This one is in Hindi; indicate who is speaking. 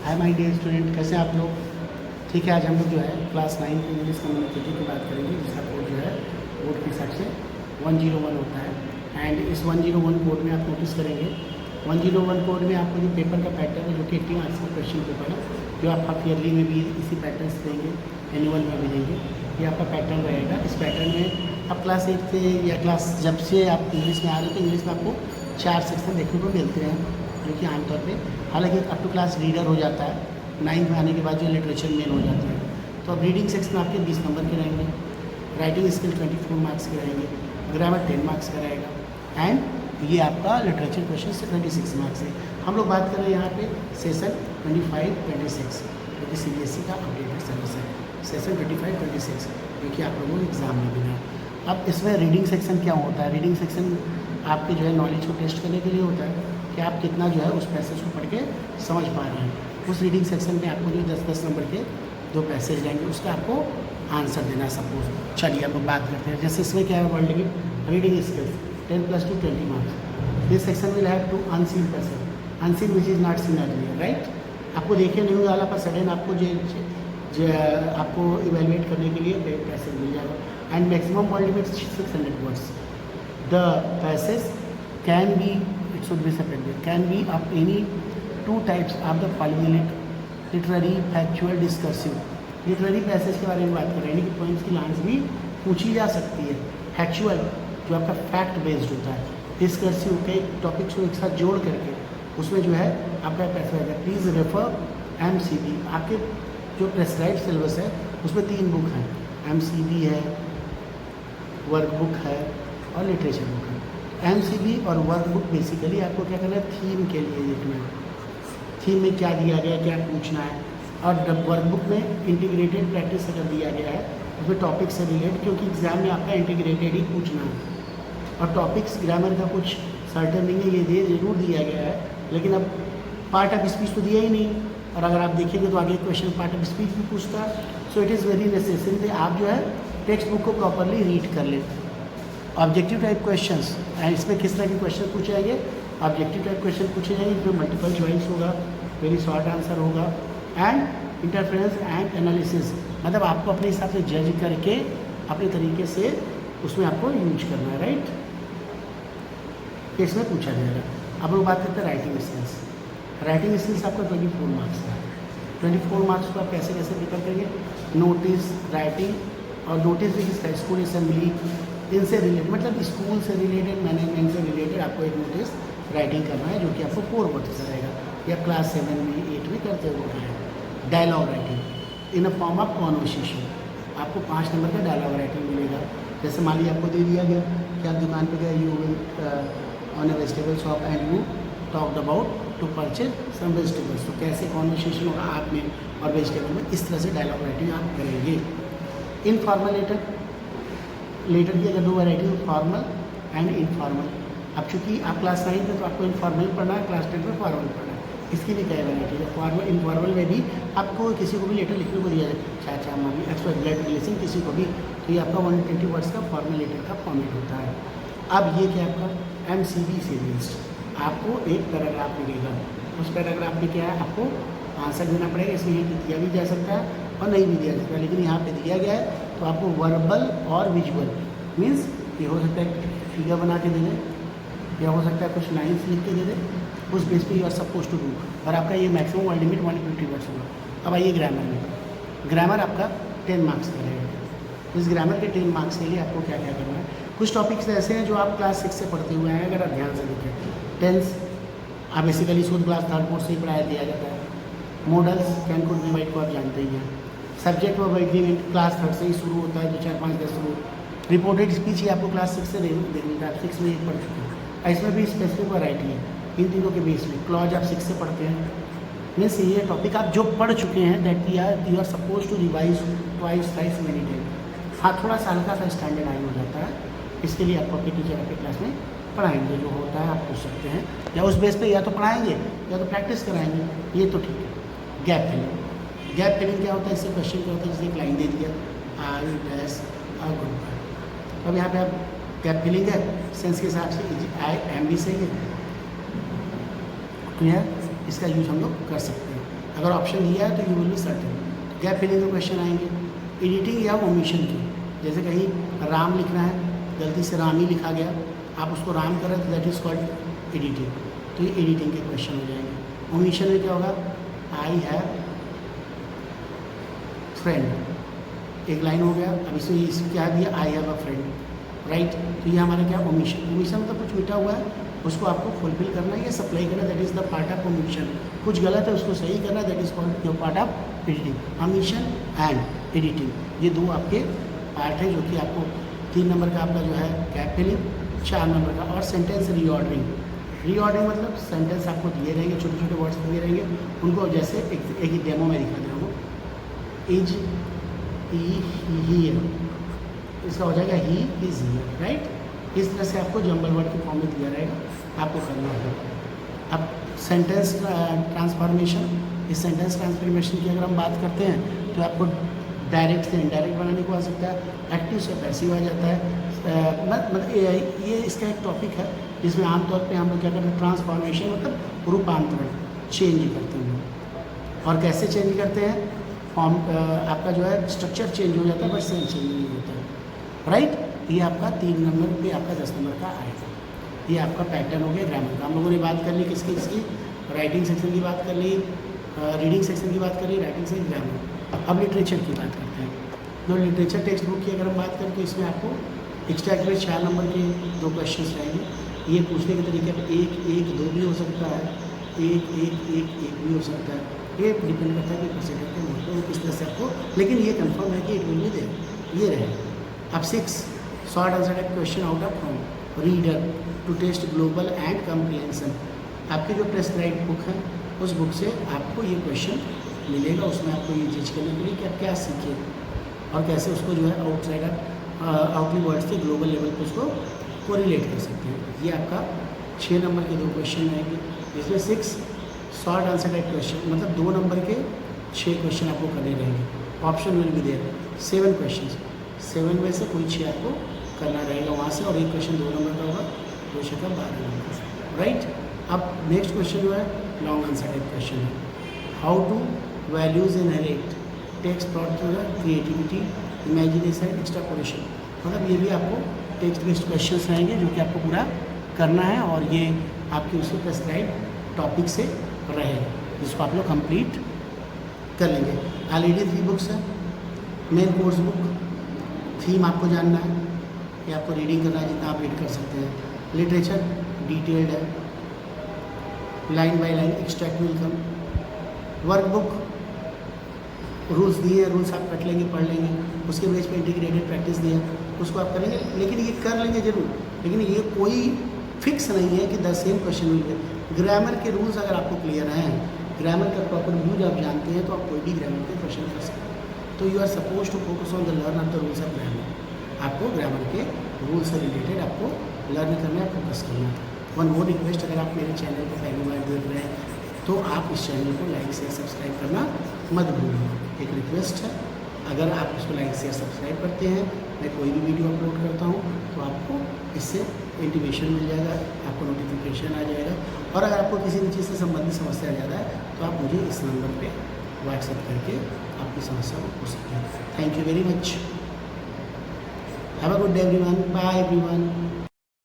Speaker 1: हाय माय डियर स्टूडेंट, कैसे हैं आप लोग? ठीक है, आज हम लोग जो है क्लास 9 की इंग्लिश कम्युनिकेटिव की बात करेंगे, जिसका कोड जो है बोर्ड के हिसाब से 101 होता है। एंड इस 101 कोड में आप नोटिस करेंगे 101 कोड में आपको जो पेपर का पैटर्न है, जो कि 80 मार्क्स का क्वेश्चन पेपर है, जो आप हाफ ईयरली में भी इसी पैटर्न से देंगे, एनुअल में भी देंगे। ये आपका पैटर्न रहेगा। इस पैटर्न में आप क्लास 8 से या क्लास जब से आप इंग्लिश में आ रहे हो तो इंग्लिश में आपको 4 सेक्शन देखने को मिलते हैं, जो कि आमतौर पे हालांकि अप टू क्लास रीडर हो जाता है। 9th में आने के बाद जो लिटरेचर मेन हो जाता है। तो अब रीडिंग सेक्शन आपके 20 नंबर के रहेंगे, राइटिंग स्किल 24 मार्क्स के रहेंगे, ग्रामर 10 मार्क्स का रहेगा, एंड ये आपका लिटरेचर क्वेश्चन से 26 मार्क्स है। हम लोग बात कर रहे हैं यहाँ पे सेशन 25-26, जो कि CBSE का अपडेटेड सिलेबस है। सेशन 25-26 जो कि आप लोगों को एग्जाम में देना है। अब इसमें रीडिंग सेक्शन क्या होता है? रीडिंग सेक्शन आपके जो है नॉलेज को टेस्ट करने के लिए होता है कि आप कितना जो है उस पैसेज को पढ़ के समझ पा रहे हैं। उस रीडिंग सेक्शन में आपको जो 10-10 नंबर के 2 पैसेज रहेंगे, उसका आपको आंसर देना। सपोज चलिए अब बात करते हैं, जैसे इसमें क्या है, वर्ल्ड की reading skills 10+2 20 marks. This section will have 2 unseen passage, unseen which is not seen earlier, right? आपको देखे नहीं हुआ वाला पर सडन आपको जो आपको इवेलुएट करने के लिए पैसेज मिल जाएगा। And maximum world limit 600 words. The passage can be, it should be separated, can be of any 2 types of the following: literary, factual, discursive। Literary passage के बारे में बात कर रहे हैं कि पॉइंट्स की लाइन्स भी पूछी जा सकती है। फैक्चुअल जो आपका फैक्ट बेस्ड होता है। डिस्कर्सिव के टॉपिक्स को एक साथ जोड़ करके उसमें जो है आपका पैसेज है। Please refer MCB। आपके जो प्रेस्क्राइब सिलेबस है उसमें 3 बुक हैं, MCB है, वर्कबुक है और लिटरेचर बुक है। MCB और वर्कबुक बेसिकली आपको क्या करना है, थीम के लिए लिखना है। थीम में क्या दिया गया है, क्या पूछना है। और वर्कबुक में इंटीग्रेटेड प्रैक्टिस अगर दिया गया है उसमें टॉपिक से रिलेटेड, क्योंकि एग्जाम में आपका इंटीग्रेटेड ही पूछना है। और टॉपिक्स ग्रामर का कुछ सर्टन नहीं है, ये जरूर दिया गया है, लेकिन अब पार्ट ऑफ स्पीच तो दिया ही नहीं। और अगर आप देखेंगे तो आगे क्वेश्चन पार्ट ऑफ स्पीच भी पूछता है। So it is very necessary आप जो है टेक्स्ट बुक को प्रॉपरली रीड कर लें। ऑब्जेक्टिव टाइप क्वेश्चंस, एंड इसमें किस तरह के क्वेश्चन पूछे जाएंगे? ऑब्जेक्टिव टाइप क्वेश्चन पूछे जाएंगे जिसमें मल्टीपल चॉइस होगा, वेरी शॉर्ट आंसर होगा, एंड इंटरफेरेंस एंड एनालिसिस, मतलब आपको अपने हिसाब से जज करके अपने तरीके से उसमें आपको यूज करना है, राइट? इसमें पूछा जाएगा। अब लोग बात करते हैं राइटिंग स्किल्स। राइटिंग स्किल्स आपका 24 मार्क्स का है। 24 मार्क्स को आप कैसे कैसे प्रिपेयर करेंगे? नोटिस राइटिंग, और नोटिस भी किसका? स्कूल असेंबली, इनसे रिलेटेड, मतलब स्कूल से रिलेटेड, मैनेजमेंट से रिलेटेड आपको एक नोटिस राइटिंग करना है, जो कि आपको 4 वर्ड से रहेगा, या क्लास 7 में 8 में करते हुए है। Dialogue writing in a form of conversation, आपको 5 नंबर का डायलॉग राइटिंग मिलेगा। जैसे मान लीजिए आपको दे दिया गया कि आप दुकान पे गए, you will on a vegetable shop and you talked about to purchase some vegetables. तो कैसे कॉन्वर्सेशन होगा आप में और वेजिटेबल में, इस तरह से डायलॉग राइटिंग आप करेंगे। इनफॉर्मल लेटर की अगर 2 वैरायटी हो, फॉर्मल एंड इनफॉर्मल। अब चूँकि आप क्लास 9 में तो आपको इनफॉर्मल पढ़ना है, क्लास 10 में फॉर्मल पढ़ना है। इसकी भी कई वैरायटी है। फॉर्मल इनफॉर्मल में भी आपको किसी को भी लेटर लिखने को दिया जाए, चाचा मम्मी एक्सपर्ट ब्लड रिलेशन किसी को भी, तो ये आपका 120 वर्ड्स का फॉर्मल लेटर का फॉर्मेट होता है। अब ये क्या आपका MCB से बेस्ड आपको एक पैराग्राफ मिलेगा। उस पैराग्राफ में क्या है, आपको आंसर देना पड़ेगा। इसमें ये दिया भी जा सकता है और नहीं भी दिया जा सकता, लेकिन यहाँ पे दिया गया है तो आपको वर्बल और विजुअल, मीन्स ये हो सकता है फिगर बना के दे दें, या हो सकता है कुछ लाइन्स लिख के दे दें, उस बेस पे you are suppose to do. और आपका ये मैक्सिमम वर्ड लिमिट 150 वर्ड्स होगा। अब आइए ग्रामर में। ग्रामर आपका 10 मार्क्स का रहेगा। इस ग्रामर के 10 मार्क्स के लिए आपको क्या क्या करना है? कुछ टॉपिक्स ऐसे हैं जो आप क्लास 6 से पढ़ते हुए हैं, अगर आप ध्यान से देखें। टेंस आप बेसिकली शुद्ध क्लास 3rd कोर्स से ही पढ़ाया दिया जाता है। Models can could be white को आप जानते ही हैं। Subject of agreement class 3rd से ही शुरू होता है, 2 4 5 10 रूट। रिपोर्टेड स्पीच ही आपको क्लास 6 से देखना, आप 6 में एक पढ़ चुके हैं। इसमें भी स्पेसिफिक वैरायटी है इन तीनों के बेस में। क्लॉज आप 6 से पढ़ते हैं, मीन्स ये टॉपिक आप जो पढ़ चुके हैं that you are suppose to revise twice thrice many time. हाँ, थोड़ा सा हल्का सा स्टैंडर्ड आई हो जाता है, इसके लिए आपको आपके टीचर आपके क्लास में पढ़ाएंगे। जो होता है आप पूछ सकते हैं, या उस बेस पे या तो पढ़ाएंगे या तो प्रैक्टिस कराएंगे, ये तो ठीक है। गैप फिलिंग, गैप फिलिंग क्या होता है? इससे क्वेश्चन क्या होता है, जैसे एक लाइन दे दिया, आई डैश अ ग्रुप। अब यहाँ पे आप गैप फिलिंग है सेंस के हिसाब से आई एम भी सही है, क्लियर? इसका यूज हम लोग कर सकते हैं। अगर ऑप्शन दिया है तो you will be certain. Gap filling के क्वेश्चन आएंगे, एडिटिंग या ओमिशन की, जैसे कहीं राम लिखना है, गलती से राम ही लिखा गया, आप उसको राम करें तो दैट इज़ कॉल्ड एडिटिंग, तो ये एडिटिंग के क्वेश्चन हो जाएंगे। ओमिशन में क्या होगा, आई हैव फ्रेंड, एक लाइन हो गया, अब इसमें क्या दिया, I have a friend, right. तो ये हमारा क्या ओमिशन, ओमिशन मतलब कुछ मिटा हुआ है उसको आपको फुलफिल करना है या सप्लाई करना, that is the part of omission. कुछ गलत है उसको सही करना, that is called your part of editing. Omission and editing, ये दो आपके पार्ट है जो कि आपको 3 नंबर का आपका जो है गैप फिलिंग, 4 नंबर का। और सेंटेंस रीऑर्डरिंग, रीऑर्डरिंग मतलब सेंटेंस आपको दिए रहेंगे, छोटे छोटे वर्ड्स दिए रहेंगे, उनको जैसे एक ही डेमो में दिखा दे रहा हूँ, इज ही, इसका हो जाएगा ही इज हियर, राइट। इस तरह से आपको जंबल वर्ड के फॉर्म में दिया रहेगा, आपको करना होगा। अब सेंटेंस ट्रांसफॉर्मेशन, इस सेंटेंस ट्रांसफॉर्मेशन की अगर हम बात करते हैं तो आपको डायरेक्ट से इनडायरेक्ट बनाने को आ सकता है, एक्टिव से पैसिव आ जाता है। मतलब ये इसका एक टॉपिक है जिसमें आमतौर पे हम लोग क्या करते हैं, ट्रांसफॉर्मेशन मतलब रूपांतरण, चेंज करते हैं। और कैसे चेंज करते हैं, फॉर्म आपका जो है स्ट्रक्चर चेंज हो जाता है बट सेम चेंज नहीं होता है, राइट। ये आपका 3 नंबर पे आपका 10 नंबर का आएगा। ये आपका पैटर्न हो गया ग्रामर का। हम लोगों ने बात कर ली किसकी, राइटिंग सेक्शन की बात कर ली, रीडिंग सेक्शन की बात कर ली, राइटिंग से ग्रामर। अब लिटरेचर की बात करते हैं। जो लिटरेचर टेक्स्ट बुक की अगर हम बात करें तो इसमें आपको एक्स्ट्रा एक्टिव 4 नंबर के 2 क्वेश्चन रहेंगे। ये पूछने के तरीके पर 1, 1, 2 भी हो सकता है, 1, 1, 1, 1 भी हो सकता है। ये डिपेंड करता है कि प्रोसीजर के मोड को किस तरह से आपको, लेकिन ये कंफर्म है कि इट विल बी देयर, ये रहे। अब 6 short answer type question out of from reader to test global and comprehension. आपकी जो प्रेस्क्राइब बुक है उस बुक से आपको ये क्वेश्चन मिलेगा, उसमें आपको ये चीज़ करने के लिए कि आप क्या सीखे और कैसे उसको जो है आउटसाइडर आउटली वर्ड्स के ग्लोबल लेवल पर उसको कोरिलेट कर सकते हैं। ये आपका 6 नंबर के 2 क्वेश्चन रहेंगे, जिसमें 6 शॉर्ट आंसर टाइप क्वेश्चन, मतलब 2 नंबर के 6 क्वेश्चन आपको करने रहेंगे। Option will be there 7 question, 7 में से कोई 6 आपको करना रहेगा वहाँ से, और एक क्वेश्चन 2 नंबर का होगा, 2 6 12 नंबर का, राइट। अब नेक्स्ट क्वेश्चन जो है लॉन्ग आंसर टाइप क्वेश्चन है, how to values inherit text brought to the creativity, imagination, extrapolation. मतलब ये भी आपको टेक्स्ट बेस्ड क्वेश्चन रहेंगे जो कि आपको पूरा करना है, और ये आपके उसके प्रेस्क्राइब टॉपिक से रहे, जिसको आप लोग कंप्लीट कर लेंगे। ऑलरेडी 3 बुक्स हैं, मेन कोर्स बुक, थीम आपको जानना है या आपको रीडिंग करना है, जितना आप रीड कर सकते हैं। लिटरेचर डिटेल्ड है, line by line, extract will come. Workbook rules दिए, रूल्स आप कट लेंगे, पढ़ लेंगे, उसके बेस पे इंटीग्रेटेड प्रैक्टिस दिया, उसको आप करेंगे, लेकिन ये कर लेंगे जरूर, लेकिन ये कोई फिक्स नहीं है कि 10 सेम क्वेश्चन मिलेंगे। ग्रामर के रूल्स अगर आपको क्लियर हैं, ग्रामर का प्रॉपर यूज आप जानते हैं, तो आप कोई भी ग्रामर के क्वेश्चन कर सकते हैं। तो you are suppose to focus on the learn of the rules of grammar. आपको ग्रामर के रूल्स से रिलेटेड आपको लर्न करना है, फोकस करना है। वन मोर रिक्वेस्ट, अगर आप मेरे चैनल को पहली बार देख रहे हैं तो आप इस चैनल को लाइक शेयर सब्सक्राइब करना मत भूलिए। एक रिक्वेस्ट है, अगर आप इसको लाइक शेयर सब्सक्राइब करते हैं, मैं कोई भी वीडियो अपलोड करता हूँ तो आपको इससे इंटीमेशन मिल जाएगा, आपको नोटिफिकेशन आ जाएगा। और अगर आपको किसी भी चीज़ से संबंधित समस्या आ जाता है तो आप मुझे इस नंबर पे व्हाट्सएप करके आपकी समस्या को पूछ सकते हैं। Thank you very much, have a good day everyone, bye everyone.